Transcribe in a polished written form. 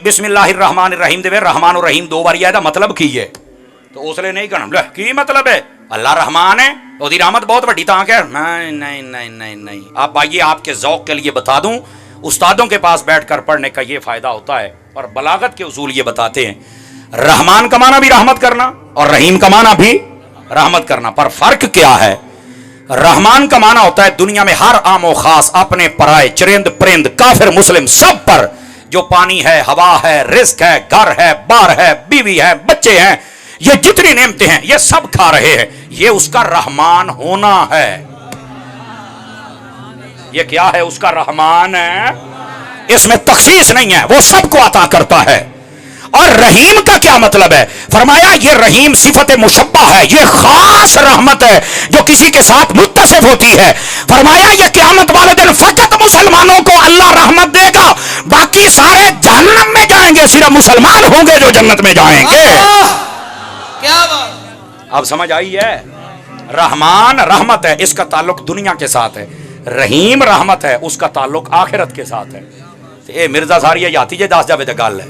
बिस्मिल्लाहिर्रहमानिर्रहीम दे रहमान और रहीम दो बारी आया मतलब की है तो उसले नहीं कहना की मतलब है अल्लाह रहमान है उसकी रहमत बहुत बड़ी ताक है। नहीं नहीं नहीं नहीं नहीं। आप आइए आपके ज़ौक़ के लिए बता दूं, उस्तादों के पास बैठकर पढ़ने का ये फ़ायदा होता है और बलागत के उसूल ये बताते हैं, रहमान का माना भी रहमत करना और रहीम का माना भी रहमत करना, पर फ़र्क क्या है? रहमान का माना होता है दुनिया में हर आम व खास, अपने पराए, चरिंद परिंद, काफिर मुस्लिम सब पर जो पानी है, हवा है, रिस्क है, घर है, बार है, बीवी है, बच्चे हैं, ये जितनी नेमतें हैं ये सब खा रहे हैं, ये उसका रहमान होना है। ये क्या है? उसका रहमान है, इसमें तखसीस नहीं है, वो सबको अता करता है। और रहीम का क्या मतलब है? फरमाया ये रहीम सिफत मुशब्बा है, ये खास रहमत है जो किसी के साथ मुत्तसिफ होती है। फरमाया ये क़यामत वाले दिन फकत मुसलमानों को अल्लाह रहमत देगा, बाकी सारे जहन्नम में जाएंगे, सिर्फ मुसलमान होंगे जो जन्नत में जाएंगे। क्या बात, अब समझ आई है? रहमान रहमत है, इसका ताल्लुक दुनिया के साथ है, रहीम रहमत है, उसका ताल्लुक आखिरत के साथ है। ए मिर्जा सारी जाती जे दस जावे तो गल है।